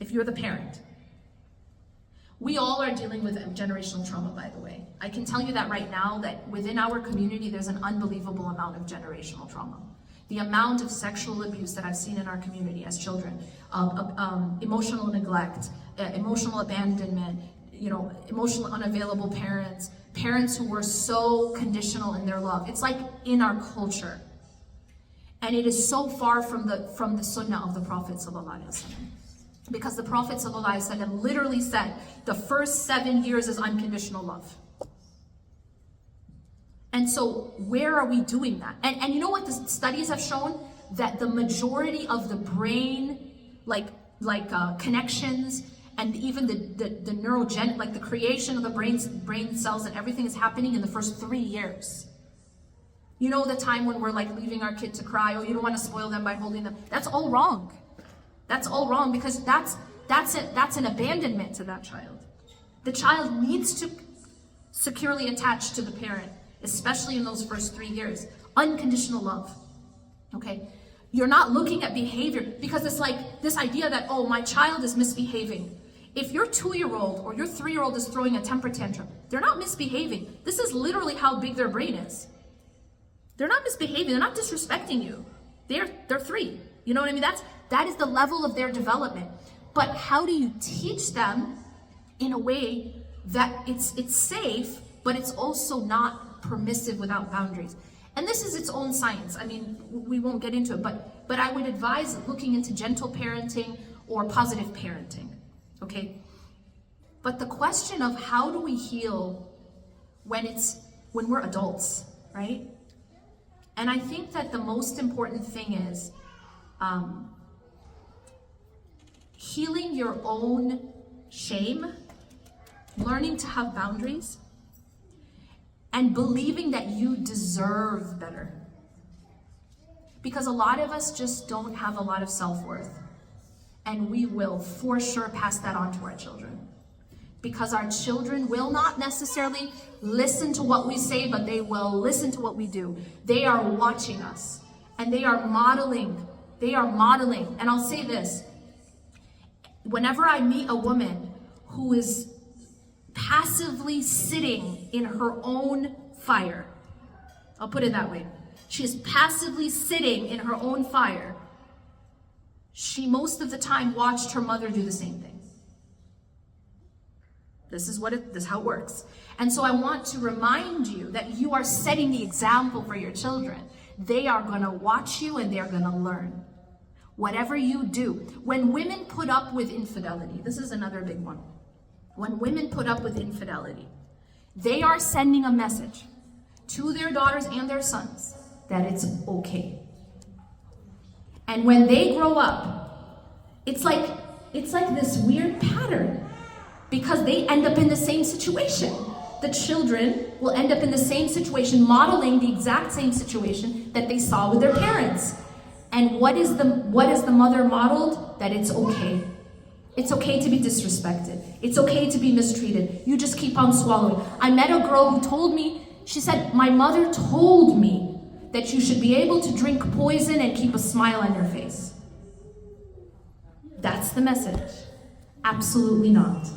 if you're the parent. We all are dealing with generational trauma, by the way. I can tell you that right now, that within our community, there's an unbelievable amount of generational trauma. The amount of sexual abuse that I've seen in our community as children, emotional neglect, emotional abandonment, emotional unavailable parents, parents who were so conditional in their love. It's like in our culture. And it is so far from the sunnah of the Prophet ﷺ. Because the Prophet ﷺ literally said, the first 7 years is unconditional love. And so where are we doing that? And you know what the studies have shown? That the majority of the brain, connections, and even the neurogen, like the creation of the brain cells and everything is happening in the first 3 years. You know, the time when we're like leaving our kid to cry, or you don't want to spoil them by holding them. That's all wrong. That's all wrong, because that's an abandonment to that child. The child needs to securely attach to the parent, especially in those first 3 years. Unconditional love. Okay? You're not looking at behavior, because it's like this idea that, oh, my child is misbehaving. If your 2-year-old or your 3-year-old is throwing a temper tantrum, they're not misbehaving. This is literally how big their brain is. They're not misbehaving. They're not disrespecting you. They're 3. You know what I mean? That is the level of their development. But how do you teach them in a way that it's safe, but it's also not permissive without boundaries? And this is its own science. I mean, we won't get into it, but I would advise looking into gentle parenting or positive parenting, okay? But the question of how do we heal when we're adults, right? And I think that the most important thing is healing your own shame, learning to have boundaries, and believing that you deserve better. Because a lot of us just don't have a lot of self-worth. And we will for sure pass that on to our children. Because our children will not necessarily listen to what we say, but they will listen to what we do. They are watching us, and they are modeling. And I'll say this, whenever I meet a woman who is passively sitting in her own fire, I'll put it that way. She is passively sitting in her own fire. She most of the time watched her mother do the same thing. This is how it works. And so I want to remind you that you are setting the example for your children. They are going to watch you and they're going to learn. Whatever you do. When women put up with infidelity, this is another big one. When women put up with infidelity, they are sending a message to their daughters and their sons that it's okay. And when they grow up, it's like this weird pattern, because they end up in the same situation. The children will end up in the same situation, modeling the exact same situation that they saw with their parents. And what is the mother modeled? That it's okay. It's okay to be disrespected. It's okay to be mistreated. You just keep on swallowing. I met a girl who told me, she said, my mother told me that you should be able to drink poison and keep a smile on your face. That's the message. Absolutely not.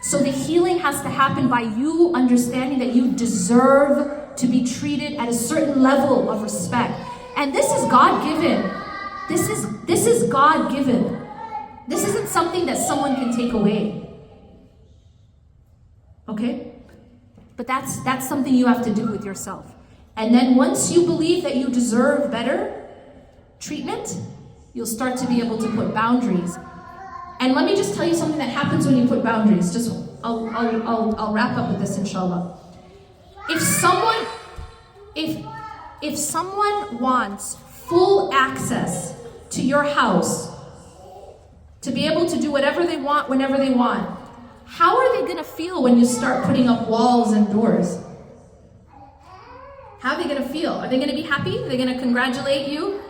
So the healing has to happen by you understanding that you deserve to be treated at a certain level of respect. And this is God-given. This is God-given. This isn't something that someone can take away. Okay? But that's something you have to do with yourself. And then once you believe that you deserve better treatment, you'll start to be able to put boundaries. And let me just tell you something that happens when you put boundaries. I'll wrap up with this, inshallah. If someone wants full access to your house, to be able to do whatever they want, whenever they want, how are they going to feel when you start putting up walls and doors? How are they going to feel? Are they going to be happy? Are they going to congratulate you?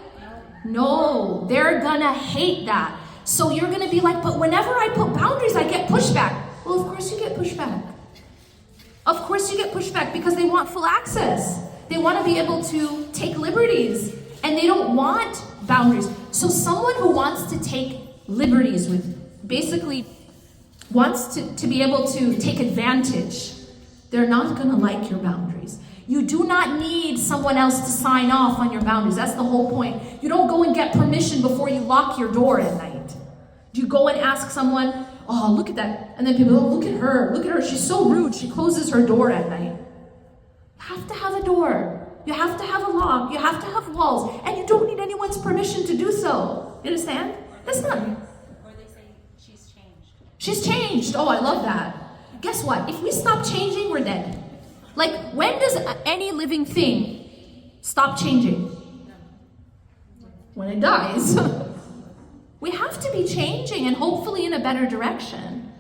No, they're going to hate that. So you're going to be like, but whenever I put boundaries, I get pushback. Well, of course you get pushback. Of course you get pushback, because they want full access. They want to be able to take liberties, and they don't want boundaries. So someone who wants to take liberties with basically wants to be able to take advantage, they're not going to like your boundaries. You do not need someone else to sign off on your boundaries. That's the whole point. You don't go and get permission before you lock your door at night. Do you go and ask someone, oh, look at that, and then people, oh, look at her, she's so rude, she closes her door at night. You have to have a door. You have to have a lock. You have to have walls. And you don't need anyone's permission to do so. You understand? That's not... Or they say, she's changed. She's changed. Oh, I love that. Guess what? If we stop changing, we're dead. Like, when does any living thing stop changing? When it dies. We have to be changing, and hopefully in a better direction.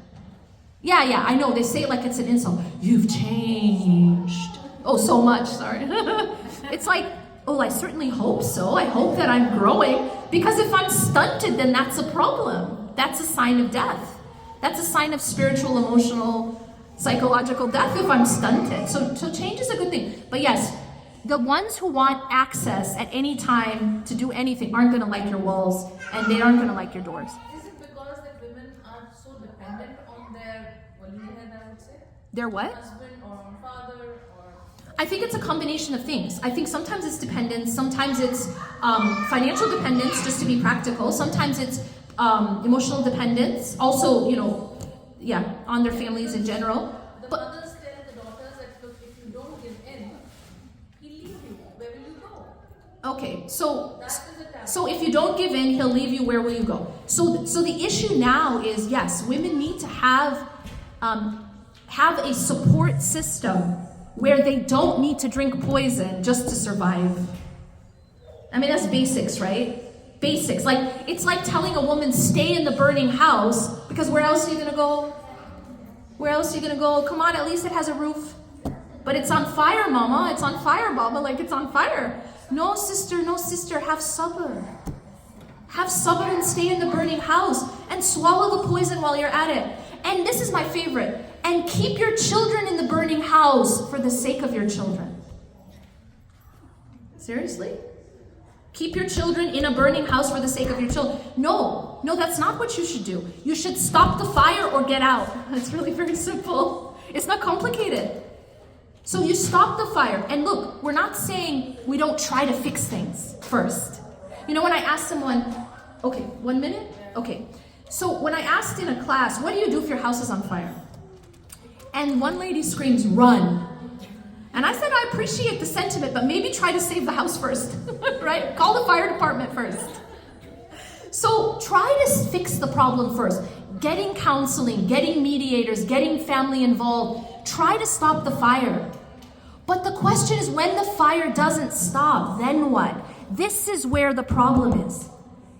Yeah, I know. They say it like it's an insult. You've changed. Oh, so much, sorry. It's like, oh, I certainly hope so. I hope that I'm growing. Because if I'm stunted, then that's a problem. That's a sign of death. That's a sign of spiritual, emotional, psychological death if I'm stunted. So change is a good thing. But yes, the ones who want access at any time to do anything aren't going to like your walls, and they aren't going to like your doors. Is it because that women are so dependent on their walidain, I would say? Their what? Husband or father or... I think it's a combination of things. I think sometimes it's dependence, sometimes it's financial dependence, just to be practical. Sometimes it's emotional dependence, also, on their families in general. The But mothers tell the daughters that, look, if you don't give in, he'll leave you. Where will you go? okay, so That is a taboo. so if you don't give in, he'll leave you. Where will you go? So the issue now is, yes, women need to have a support system where they don't need to drink poison just to survive. I mean, that's basics, right? Basics. Like, it's like telling a woman, stay in the burning house, because where else are you gonna go? Where else are you gonna go? Come on, at least it has a roof. But it's on fire, mama. It's on fire, baba. Like, it's on fire. No, sister, have sabr. Have sabr and stay in the burning house and swallow the poison while you're at it. And this is my favorite. And keep your children in the burning house for the sake of your children. Seriously? Keep your children in a burning house for the sake of your children. No, that's not what you should do. You should stop the fire or get out. It's really very simple. It's not complicated. So you stop the fire. And look, we're not saying we don't try to fix things first. You know, when I asked someone, okay, 1 minute? Okay. So when I asked in a class, what do you do if your house is on fire? And one lady screams, run. And I said, I appreciate the sentiment, but maybe try to save the house first, right? Call the fire department first. So try to fix the problem first. Getting counseling, getting mediators, getting family involved. Try to stop the fire. But the question is, when the fire doesn't stop, then what? This is where the problem is.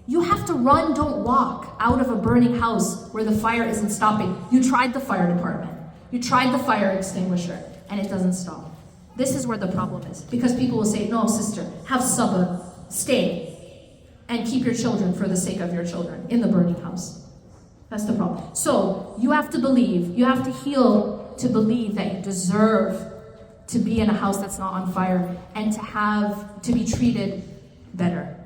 You have to run, don't walk out of a burning house where the fire isn't stopping. You tried the fire department. You tried the fire extinguisher, and it doesn't stop. This is where the problem is. Because people will say, no, sister, have sabr, stay, and keep your children for the sake of your children in the burning house. That's the problem. So you have to believe, you have to heal to believe that you deserve to be in a house that's not on fire and to be treated better.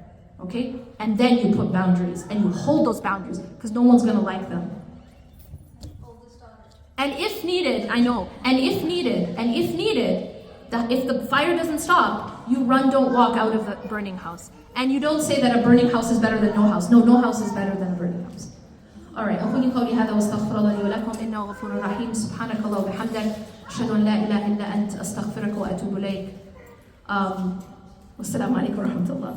Okay? And then you put boundaries and you hold those boundaries because no one's going to like them. And if needed, I know, if the fire doesn't stop, you run, don't walk out of the burning house. And you don't say that a burning house is better than no house. No house is better than a burning house. Alright, أقول قولي هذا واستغفر الله لي ولكم إنه غفور رحيم سبحانك الله وبحمدك أشهد أن لا إله إلا أنت أستغفرك وأتوب إليك. والسلام عليكم ورحمة الله.